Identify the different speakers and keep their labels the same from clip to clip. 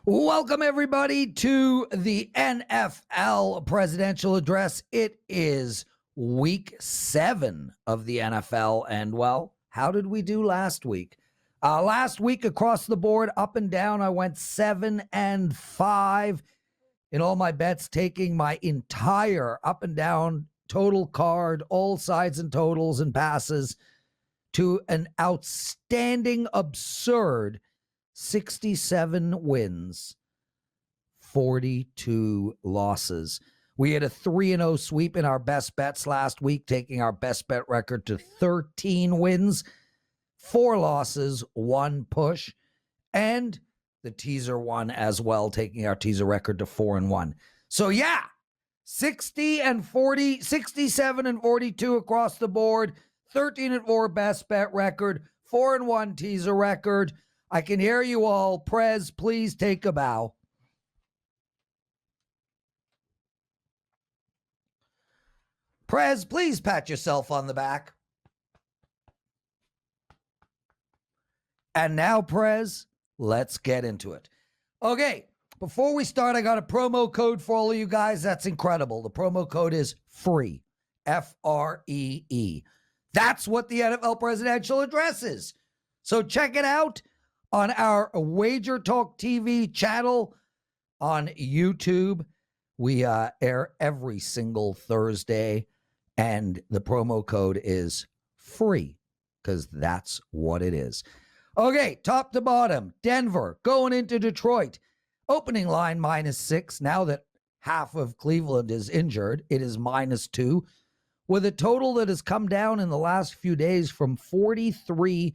Speaker 1: Welcome, everybody, to the NFL Presidential Address. It is week 7 of the NFL, and, well, how did we do last week? Last week, across the board, up and down, I went 7-5 in all my bets, taking my entire up and down total card, all sides and totals and passes, to an outstanding, absurd 67 wins, 42 losses. We had a 3-0 sweep in our best bets last week, taking our best bet record to 13 wins, 4 losses, 1 push, and the teaser won as well, taking our teaser record to 4-1. So yeah, 67 and 42 across the board, 13-4 best bet record, 4-1 teaser record. I can hear you all. Prez, please take a bow. Prez, please pat yourself on the back. And now, Prez, let's get into it. Okay, before we start, I got a promo code for all of you guys. That's incredible. The promo code is FREE, F-R-E-E. That's what the NFL Presidential Address is. So check it out on our Wager Talk TV channel on YouTube. We air every single Thursday, and the promo code is FREE because that's what it is. Okay, top to bottom, Denver going into Detroit. Opening line -6. Now that half of Cleveland is injured, it is -2, with a total that has come down in the last few days from 43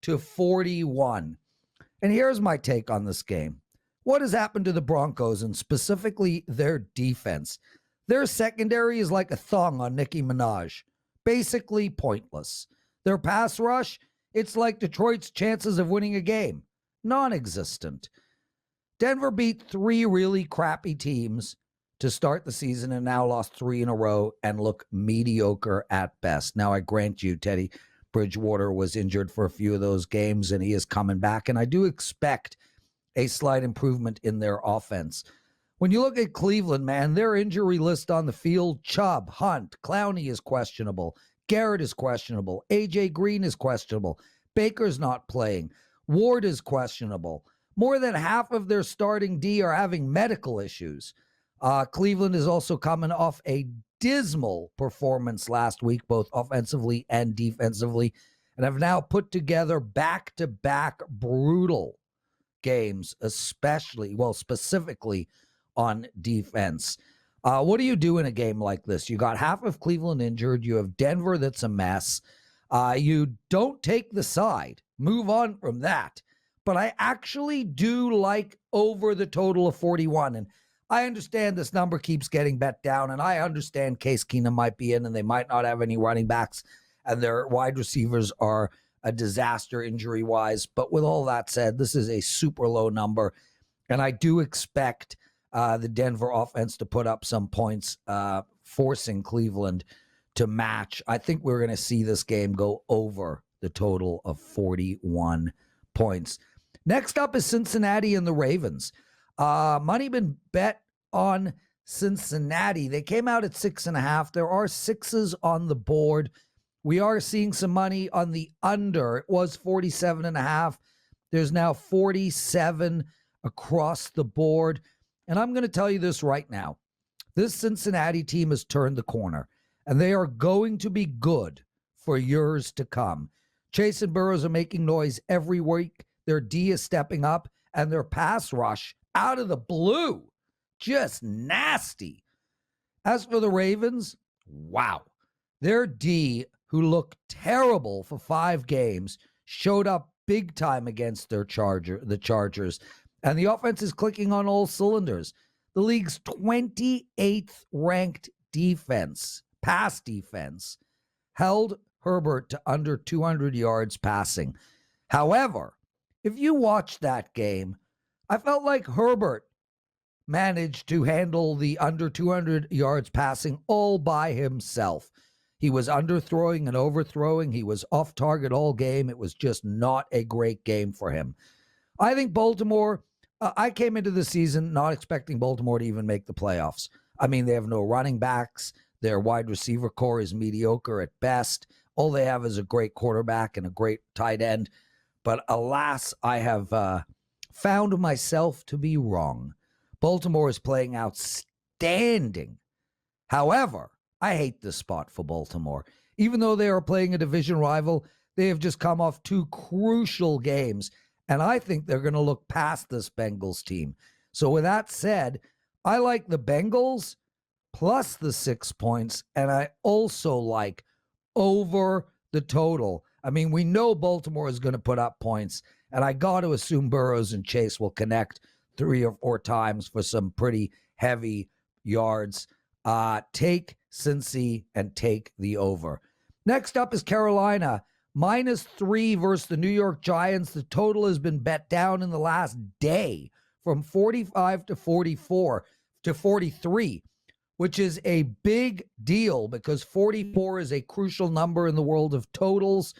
Speaker 1: to 41. And here's my take on this game. What has happened to the Broncos, and specifically their defense? Their secondary is like a thong on Nicki Minaj. Basically pointless. Their pass rush, it's like Detroit's chances of winning a game. Non-existent. Denver beat 3 really crappy teams to start the season and now lost 3 in a row and look mediocre at best. Now, I grant you, Teddy Bridgewater was injured for a few of those games, and he is coming back. And I do expect a slight improvement in their offense. When you look at Cleveland, man, their injury list on the field, Chubb, Hunt, Clowney is questionable. Garrett is questionable. A.J. Green is questionable. Baker's not playing. Ward is questionable. More than half of their starting D are having medical issues. Cleveland is also coming off a dismal performance last week, both offensively and defensively, and have now put together back-to-back brutal games, specifically on defense. What do you do in a game like this? You got half of Cleveland injured. You have Denver that's a mess. You don't take the side. Move on from that. But I actually do like over the total of 41. And I understand this number keeps getting bet down, and I understand Case Keenum might be in and they might not have any running backs, and their wide receivers are a disaster injury-wise. But with all that said, this is a super low number, and I do expect the Denver offense to put up some points, forcing Cleveland to match. I think we're going to see this game go over the total of 41 points. Next up is Cincinnati and the Ravens. Money been bet on Cincinnati. They came out at 6.5. There are 6s on the board. We are seeing some money on the under. It was 47.5. There's now 47 across the board. And I'm going to tell you this right now. This Cincinnati team has turned the corner, and they are going to be good for years to come. Chase and Burrows are making noise every week. Their D is stepping up, and their pass rush out of the blue, just nasty. As for the Ravens, wow. Their D, who looked terrible for 5 games, showed up big time against the Chargers. And the offense is clicking on all cylinders. The league's 28th ranked defense, pass defense, held Herbert to under 200 yards passing. However, if you watch that game, I felt like Herbert managed to handle the under 200 yards passing all by himself. He was underthrowing and overthrowing. He was off target all game. It was just not a great game for him. I think Baltimore I came into the season not expecting Baltimore to even make the playoffs. I mean, they have no running backs. Their wide receiver core is mediocre at best. All they have is a great quarterback and a great tight end. But alas, I have found myself to be wrong. Baltimore is playing outstanding. However, I hate this spot for Baltimore. Even though they are playing a division rival, they have just come off two crucial games, and I think they're going to look past this Bengals team. So with that said, I like the Bengals plus the 6 points, and I also like over the total. I mean, we know Baltimore is going to put up points, and I got to assume Burrows and Chase will connect 3 or 4 times for some pretty heavy yards. Take Cincy and take the over. Next up is Carolina, -3 versus the New York Giants. The total has been bet down in the last day from 45 to 44 to 43, which is a big deal because 44 is a crucial number in the world of totals,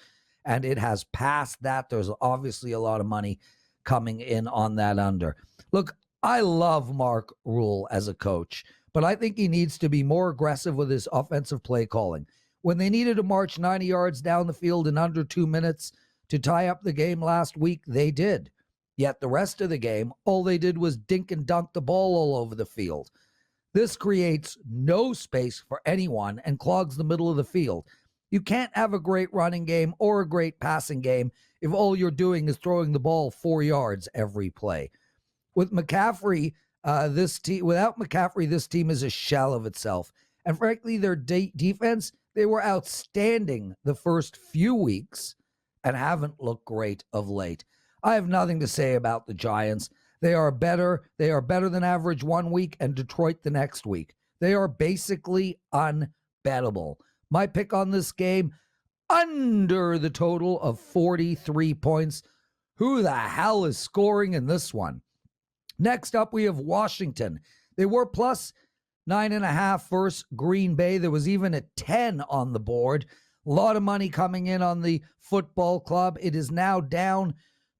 Speaker 1: and it has passed that. There's obviously a lot of money coming in on that under. Look, I love Mark Rule as a coach, but I think he needs to be more aggressive with his offensive play calling. When they needed to march 90 yards down the field in under 2 minutes to tie up the game last week, they did. Yet the rest of the game, all they did was dink and dunk the ball all over the field. This creates no space for anyone and clogs the middle of the field. You can't have a great running game or a great passing game if all you're doing is throwing the ball 4 yards every play. With McCaffrey, without McCaffrey, this team is a shell of itself. And frankly, their defense, they were outstanding the first few weeks and haven't looked great of late. I have nothing to say about the Giants. They are better than average 1 week and Detroit the next week. They are basically unbettable. My pick on this game, under the total of 43 points. Who the hell is scoring in this one? Next up, we have Washington. They were plus 9.5 versus Green Bay. There was even a 10 on the board. A lot of money coming in on the football club. It is now down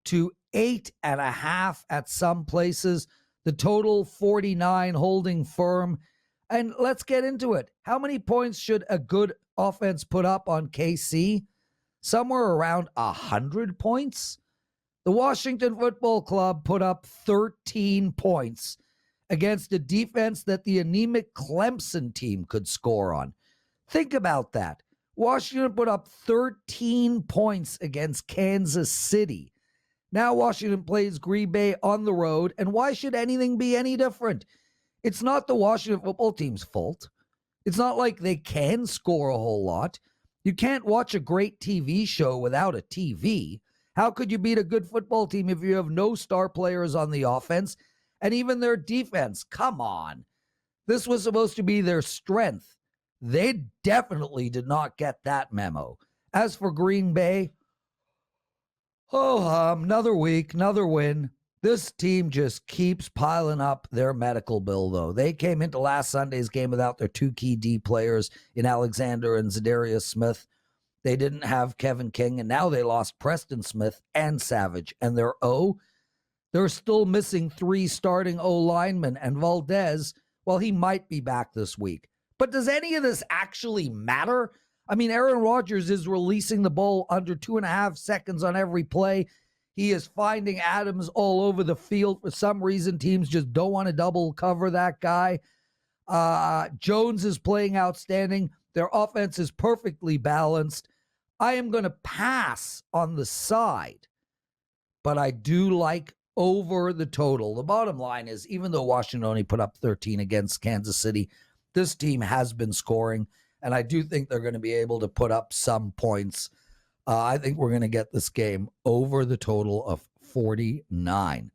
Speaker 1: to 8.5 at some places. The total 49 holding firm. And let's get into it. How many points should a good offense put up on KC? Somewhere around 100 points. The Washington Football Club put up 13 points against a defense that the anemic Clemson team could score on. Think about that. Washington put up 13 points against Kansas City. Now Washington plays Green Bay on the road, and why should anything be any different? It's not the Washington football team's fault. It's not like they can score a whole lot. You can't watch a great TV show without a TV. How could you beat a good football team if you have no star players on the offense and even their defense? Come on. This was supposed to be their strength. They definitely did not get that memo. As for Green Bay, another week, another win. This team just keeps piling up their medical bill, though. They came into last Sunday's game without their 2 key D players in Alexander and Zadarius Smith. They didn't have Kevin King, and now they lost Preston Smith and Savage. And they're still missing 3 starting O-linemen, and Valdez, well, he might be back this week. But does any of this actually matter? I mean, Aaron Rodgers is releasing the ball under 2.5 seconds on every play. He is finding Adams all over the field. For some reason, teams just don't want to double cover that guy. Jones is playing outstanding. Their offense is perfectly balanced. I am going to pass on the side, but I do like over the total. The bottom line is, even though Washington only put up 13 against Kansas City, this team has been scoring, and I do think they're going to be able to put up some points. I think we're going to get this game over the total of 49.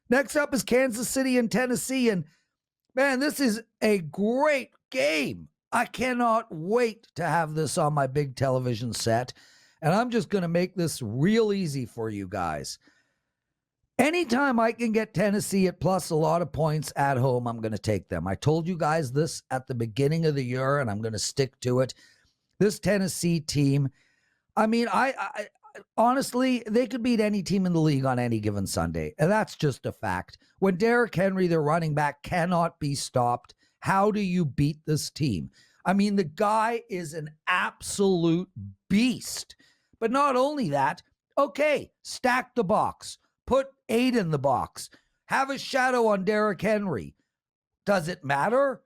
Speaker 1: Next up is Kansas City and Tennessee, and man, this is a great game. I cannot wait to have this on my big television set, and I'm just going to make this real easy for you guys. Anytime I can get Tennessee at plus a lot of points at home, I'm going to take them. I told you guys this at the beginning of the year, and I'm going to stick to it. This Tennessee team, I mean, honestly, they could beat any team in the league on any given Sunday. And that's just a fact. When Derrick Henry, their running back, cannot be stopped, how do you beat this team? I mean, the guy is an absolute beast. But not only that, okay, stack the box, put 8 in the box, have a shadow on Derrick Henry. Does it matter?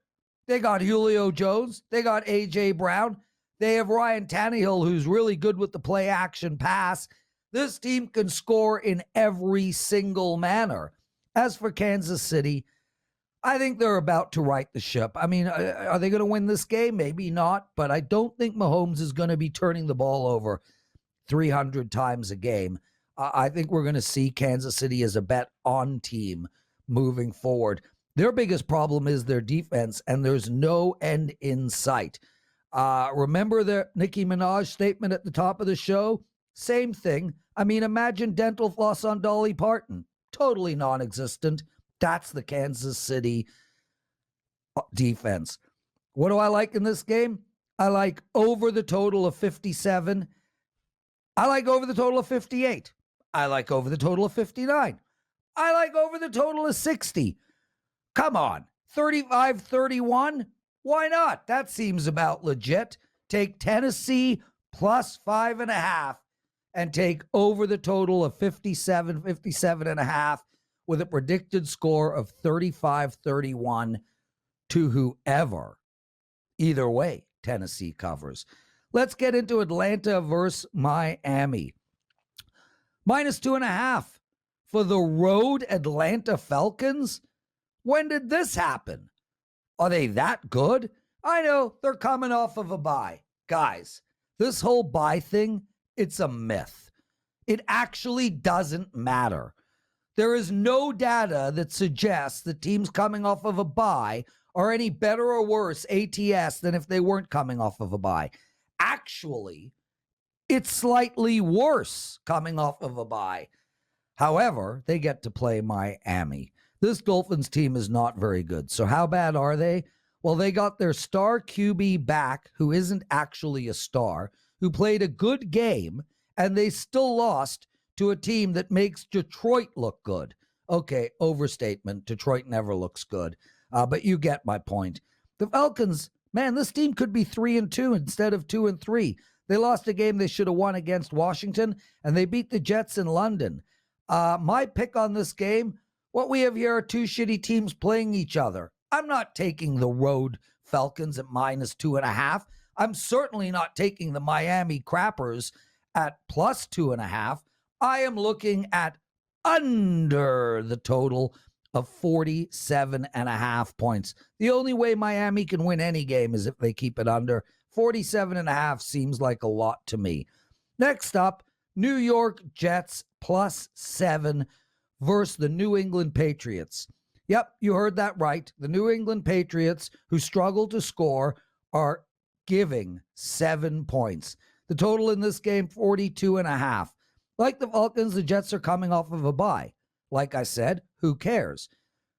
Speaker 1: They got Julio Jones. They got A.J. Brown. They have Ryan Tannehill, who's really good with the play action pass. This team can score in every single manner. As for Kansas City, I think they're about to right the ship. I mean, are they going to win this game? Maybe not, but I don't think Mahomes is going to be turning the ball over 300 times a game. I think we're going to see Kansas City as a bet-on team moving forward. Their biggest problem is their defense, and there's no end in sight. Remember the Nicki Minaj statement at the top of the show? Same thing. I mean, imagine dental floss on Dolly Parton. Totally non-existent. That's the Kansas City defense. What do I like in this game? I like over the total of 57. I like over the total of 58. I like over the total of 59. I like over the total of 60. Come on, 35-31? Why not? That seems about legit. Take Tennessee plus 5.5 and take over the total of 57.5 with a predicted score of 35-31 to whoever. Either way, Tennessee covers. Let's get into Atlanta versus Miami. -2.5 for the road Atlanta Falcons. When did this happen? Are they that good? I know they're coming off of a bye. Guys, this whole bye thing, it's a myth. It actually doesn't matter. There is no data that suggests that teams coming off of a bye are any better or worse ATS than if they weren't coming off of a bye. Actually, it's slightly worse coming off of a bye. However, they get to play Miami. This Dolphins team is not very good. So how bad are they? Well, they got their star QB back, who isn't actually a star, who played a good game, and they still lost to a team that makes Detroit look good. Okay, overstatement. Detroit never looks good. But you get my point. The Falcons, man, this team could be 3-2 instead of 2-3. They lost a game they should have won against Washington, and they beat the Jets in London. My pick on this game, what we have here are two shitty teams playing each other. I'm not taking the road Falcons at -2.5. I'm certainly not taking the Miami Crappers at +2.5. I am looking at under the total of 47.5 points. The only way Miami can win any game is if they keep it under. 47.5 seems like a lot to me. Next up, New York Jets +7 versus the New England Patriots. Yep, you heard that right. The New England Patriots, who struggle to score, are giving 7 points. The total in this game, 42.5. Like the Falcons, the Jets are coming off of a bye. Like I said, who cares?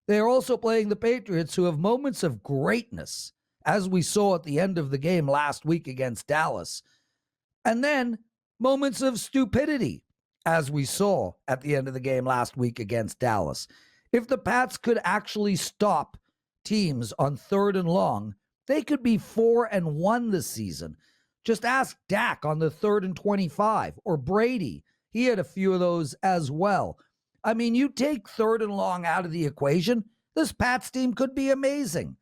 Speaker 1: They are also playing the Patriots, who have moments of greatness, as we saw at the end of the game last week against Dallas. And then moments of stupidity, as we saw at the end of the game last week against Dallas. If the Pats could actually stop teams on 3rd and long, they could be 4-1 this season. Just ask Dak on the 3rd and 25, or Brady. He had a few of those as well. I mean, you take 3rd and long out of the equation, this Pats team could be amazing.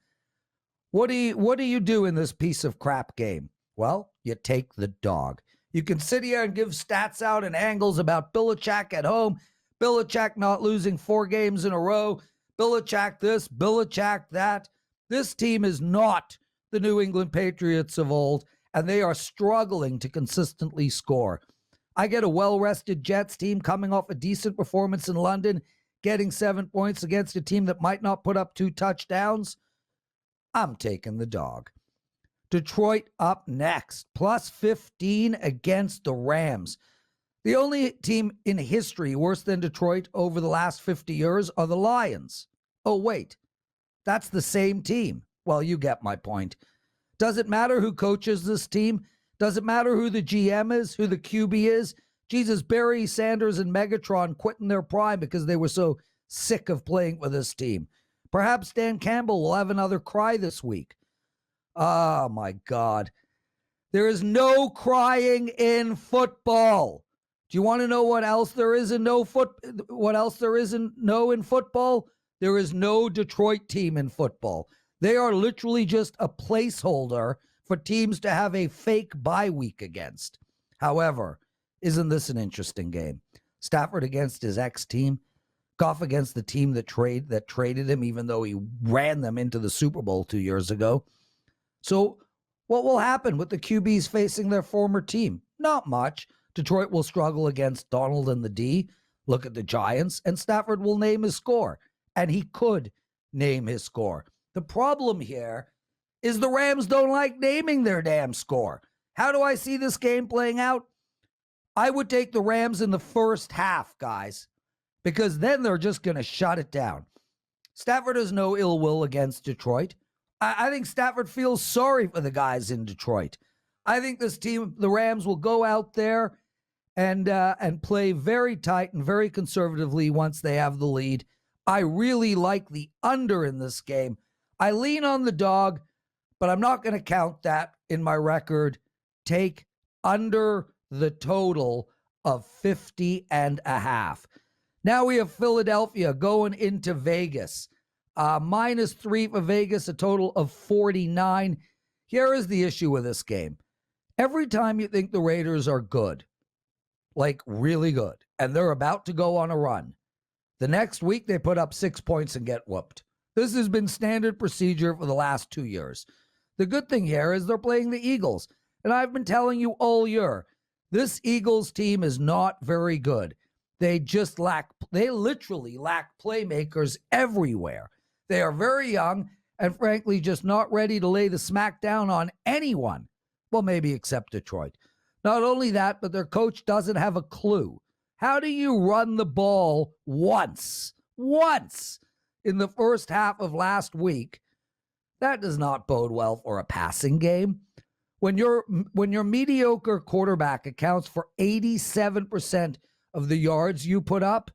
Speaker 1: What do you do in this piece of crap game? Well, you take the dog. You can sit here and give stats out and angles about Belichick at home, Belichick not losing 4 games in a row, Belichick this, Belichick that. This team is not the New England Patriots of old, and they are struggling to consistently score. I get a well-rested Jets team coming off a decent performance in London, getting 7 points against a team that might not put up 2 touchdowns. I'm taking the dog. Detroit up next, +15 against the Rams. The only team in history worse than Detroit over the last 50 years are the Lions. Oh, wait, that's the same team. Well, you get my point. Does it matter who coaches this team? Does it matter who the GM is, who the QB is? Jesus, Barry Sanders and Megatron quitting their prime because they were so sick of playing for this team. Perhaps Dan Campbell will have another cry this week. Oh, my God. There is no crying in football. Do you want to know what else there is in what else there is in football? There is no Detroit team in football. They are literally just a placeholder for teams to have a fake bye week against. However, isn't this an interesting game? Stafford against his ex-team, Goff against the team that traded him, even though he ran them into the Super Bowl 2 years ago. So what will happen with the QBs facing their former team? Not much. Detroit will struggle against Donald and the D. Look at the Giants, and Stafford will name his score. And he could name his score. The problem here is the Rams don't like naming their damn score. How do I see this game playing out? I would take the Rams in the first half, guys, because then they're just going to shut it down. Stafford has no ill will against Detroit. I think Stafford feels sorry for the guys in Detroit. I think this team, the Rams, will go out there and play very tight and very conservatively once they have the lead. I really like the under in this game. I lean on the dog, but I'm not going to count that in my record. Take under the total of 50.5. Now we have Philadelphia going into Vegas. -3 for Vegas, a total of 49. Here is the issue with this game. Every time you think the Raiders are good, like really good, and they're about to go on a run, the next week they put up 6 points and get whooped. This has been standard procedure for the last 2 years. The good thing here is they're playing the Eagles. And I've been telling you all year, this Eagles team is not very good. They literally lack playmakers everywhere. They are very young and frankly just not ready to lay the smack down on anyone. Well, maybe except Detroit. Not only that, but their coach doesn't have a clue. How do you run the ball once in the first half of last week? That does not bode well for a passing game. When your mediocre quarterback accounts for 87% of the yards you put up,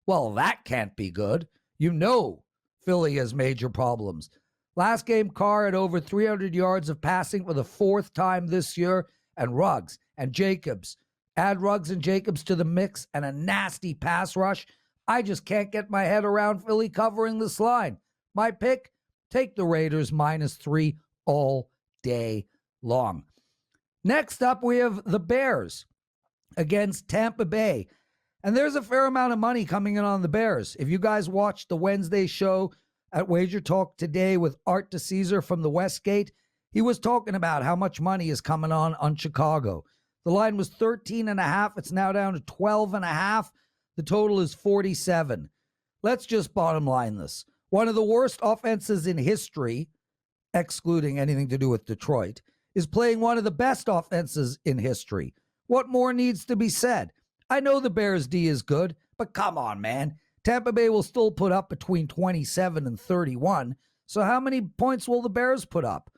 Speaker 1: well, that can't be good. You know Philly has major problems. Last game, Carr had over 300 yards of passing for the fourth time this year, and Ruggs and Jacobs. Add Ruggs and Jacobs to the mix and a nasty pass rush. I just can't get my head around Philly covering this line. My pick, take the Raiders -3 all day long. Next up, we have the Bears against Tampa Bay. And there's a fair amount of money coming in on the Bears. If you guys watched the Wednesday show at Wager Talk today with Art DeCesar from the Westgate, he was talking about how much money is coming on Chicago. The line was 13.5. It's now down to 12.5. The total is 47. Let's just bottom line this. One of the worst offenses in history, excluding anything to do with Detroit, is playing one of the best offenses in history. What more needs to be said? I know the Bears D is good, but come on, man. Tampa Bay will still put up between 27 and 31. So how many points will the Bears put up?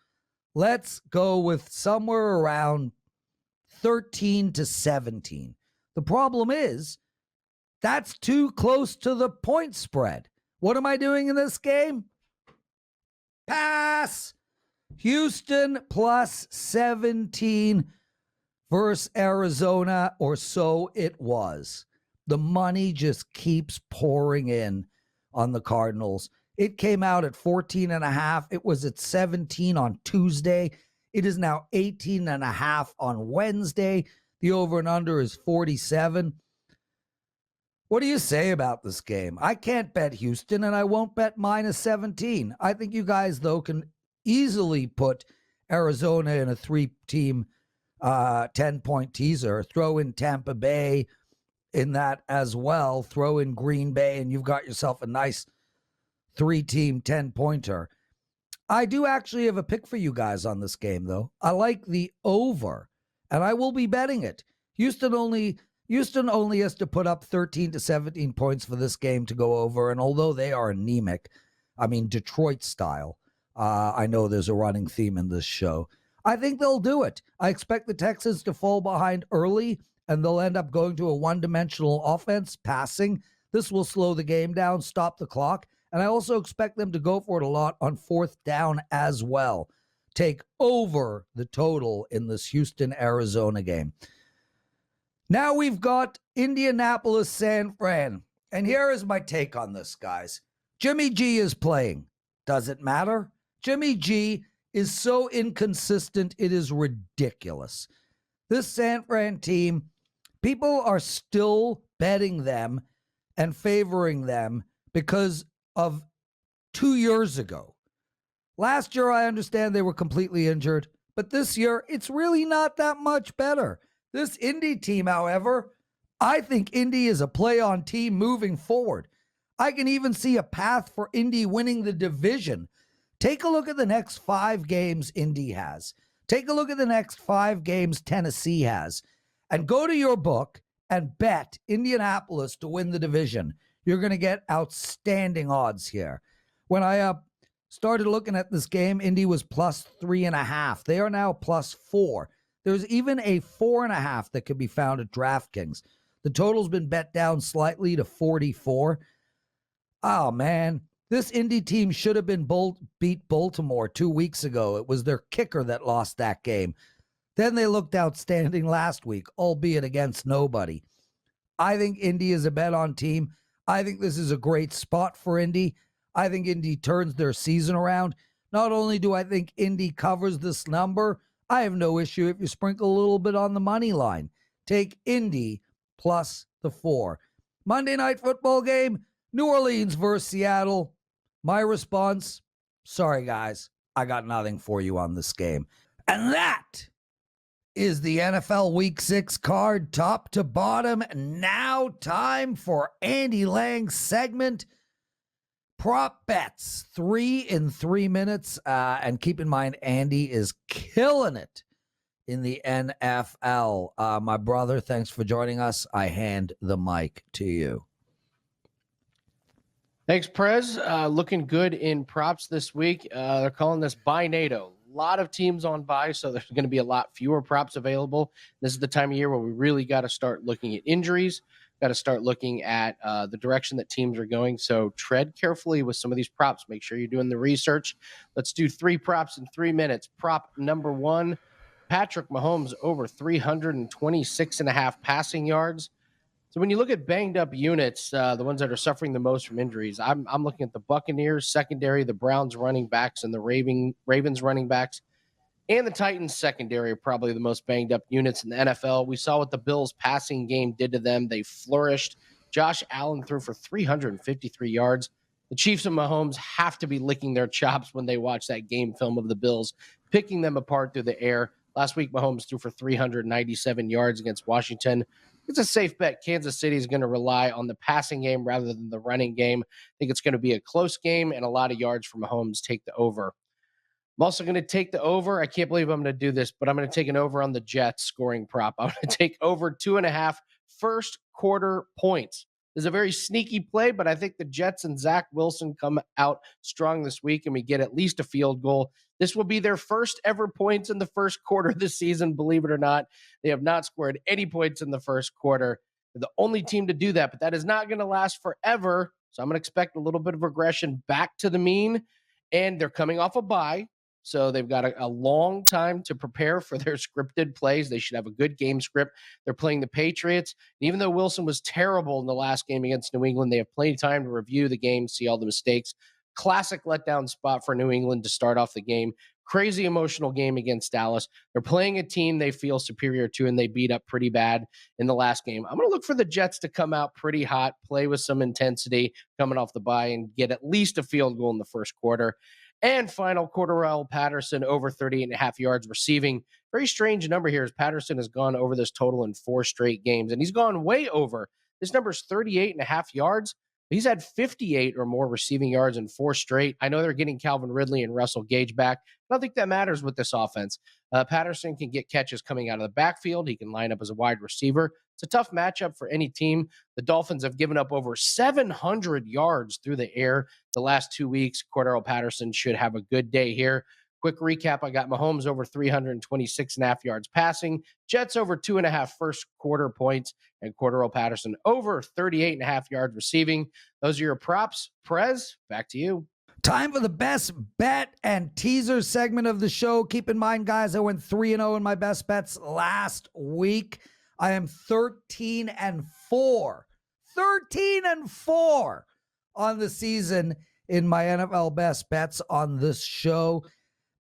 Speaker 1: Let's go with somewhere around 13 to 17. The problem is that's too close to the point spread. What am I doing in this game? Pass. Houston +17 versus Arizona, or so it was. The money just keeps pouring in on the Cardinals. It came out at 14.5. It was at 17 on Tuesday. It is now 18.5 on Wednesday. The over and under is 47. What do you say about this game? I can't bet Houston, and I won't bet -17. I think you guys, though, can easily put Arizona in a 3-team 10-point teaser. Throw in Tampa Bay in that as well. Throw in Green Bay, and you've got yourself a nice 3-team 10-pointer. I do actually have a pick for you guys on this game, though. I like the over, and I will be betting it. Houston only has to put up 13 to 17 points for this game to go over, and although they are anemic, I mean Detroit style, I know there's a running theme in this show. I think they'll do it. I expect the Texans to fall behind early and they'll end up going to a one-dimensional offense, passing. This will slow the game down, stop the clock, and I also expect them to go for it a lot on fourth down as well. Take over the total in this Houston-Arizona game. Now we've got Indianapolis, San Fran. And here is my take on this, guys. Jimmy G is playing. Does it matter? Jimmy G is so inconsistent, it is ridiculous. This San Fran team, people are still betting them and favoring them because of 2 years ago. Last year, I understand they were completely injured, but this year, it's really not that much better. This Indy team, however, I think Indy is a play-on team moving forward. I can even see a path for Indy winning the division. Take a look at the next 5 games Indy has. Take a look at the next 5 games Tennessee has. And go to your book and bet Indianapolis to win the division. You're going to get outstanding odds here. When I started looking at this game, Indy was plus 3.5. They are now plus 4. There's even a 4.5 that could be found at DraftKings. The total's been bet down slightly to 44. Oh, man. This Indy team should have been beat Baltimore 2 weeks ago. It was their kicker that lost that game. Then they looked outstanding last week, albeit against nobody. I think Indy is a bet-on team. I think this is a great spot for Indy. I think Indy turns their season around. Not only do I think Indy covers this number, I have no issue if you sprinkle a little bit on the money line. Take Indy plus the 4. Monday Night Football game, New Orleans versus Seattle. My response, sorry guys, I got nothing for you on this game. And that is the NFL Week 6 card, top to bottom. Now time for Andy Lang's segment, Prop Bets, 3 in 3 minutes. And keep in mind, Andy is killing it in the NFL. My brother, thanks for joining us. I hand the mic to you.
Speaker 2: Thanks, Prez. Looking good in props this week. They're calling this Buy NATO. A lot of teams on buy, so there's going to be a lot fewer props available. This is the time of year where we really got to start looking at injuries, got to start looking at the direction that teams are going. So tread carefully with some of these props. Make sure you're doing the research. Let's do 3 props in 3 minutes. Prop number 1, Patrick Mahomes over 326.5 passing yards. So when you look at banged up units, the ones that are suffering the most from injuries, I'm looking at the Buccaneers secondary, the Browns running backs, and the Ravens running backs, and the Titans secondary are probably the most banged up units in the NFL. We saw what the Bills passing game did to them. They flourished. Josh Allen threw for 353 yards. The Chiefs and Mahomes have to be licking their chops when they watch that game film of the Bills, picking them apart through the air. Last week, Mahomes threw for 397 yards against Washington. It's a safe bet. Kansas City is going to rely on the passing game rather than the running game. I think it's going to be a close game and a lot of yards for Mahomes. Take the over. I'm also going to take the over. I can't believe I'm going to do this, but I'm going to take an over on the Jets scoring prop. I'm going to take over 2.5 first quarter points. This is a very sneaky play, but I think the Jets and Zach Wilson come out strong this week and we get at least a field goal. This will be their first ever points in the first quarter this season, believe it or not. They have not scored any points in the first quarter. They're the only team to do that, but that is not going to last forever. So I'm going to expect a little bit of regression back to the mean, and they're coming off a bye. So they've got a long time to prepare for their scripted plays. They should have a good game script. They're playing the Patriots. And even though Wilson was terrible in the last game against New England, they have plenty of time to review the game, see all the mistakes. Classic letdown spot for New England to start off the game. Crazy emotional game against Dallas. They're playing a team they feel superior to, and they beat up pretty bad in the last game. I'm going to look for the Jets to come out pretty hot, play with some intensity coming off the bye, and get at least a field goal in the first quarter. And final, Cordarrelle Patterson over 38.5 yards receiving. Very strange number here as Patterson has gone over this total in 4 straight games, and he's gone way over. This number is 38.5 yards. He's had 58 or more receiving yards in 4 straight. I know they're getting Calvin Ridley and Russell Gage back. I don't think that matters with this offense. Patterson can get catches coming out of the backfield. He can line up as a wide receiver. It's a tough matchup for any team. The Dolphins have given up over 700 yards through the air the last 2 weeks. Cordarrelle Patterson should have a good day here. Quick recap, I got Mahomes over 326.5 yards passing, Jets over 2.5 first quarter points, and Cordero Patterson over 38.5 yards receiving. Those are your props. Prez, back to you.
Speaker 1: Time for the best bet and teaser segment of the show. Keep in mind, guys, I went 3-0 in my best bets last week. I am 13-4. 13-4 on the season in my NFL best bets on this show.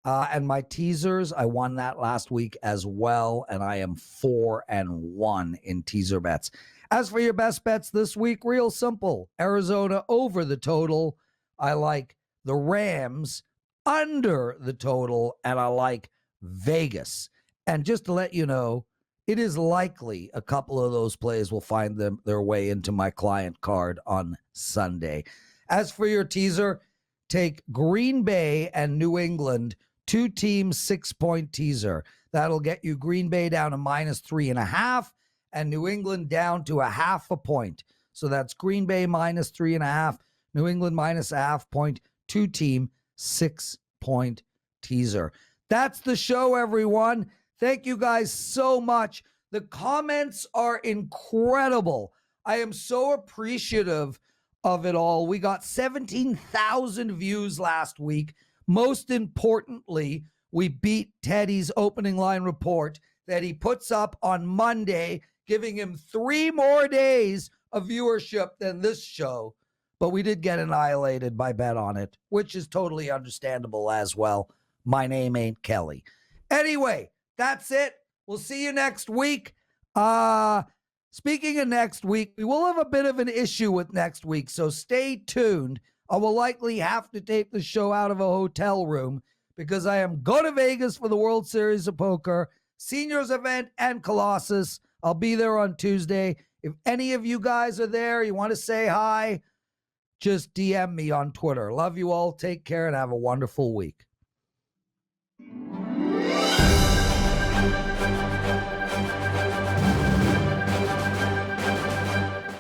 Speaker 1: And my teasers, I won that last week as well, and I am 4-1 in teaser bets. As for your best bets this week, real simple. Arizona over the total. I like the Rams under the total, and I like Vegas. And just to let you know, it is likely a couple of those plays will find their way into my client card on Sunday. As for your teaser, take Green Bay and New England, 2 teams, 6-point teaser. That'll get you Green Bay down to -3.5 and New England down to 0.5 point. So that's Green Bay -3.5, New England -0.5 point, 2-team, 6-point teaser. That's the show, everyone. Thank you guys so much. The comments are incredible. I am so appreciative of it all. We got 17,000 views last week. Most importantly, we beat Teddy's opening line report that he puts up on Monday, giving him 3 more days of viewership than this show. But we did get annihilated by Bet On It, which is totally understandable as well. My name ain't Kelly. Anyway, that's it. We'll see you next week. Speaking of next week, we will have a bit of an issue with next week, so stay tuned. I will likely have to tape the show out of a hotel room because I am going to Vegas for the World Series of Poker, Seniors event, and Colossus. I'll be there on Tuesday. If any of you guys are there, you want to say hi, just DM me on Twitter. Love you all. Take care and have a wonderful week.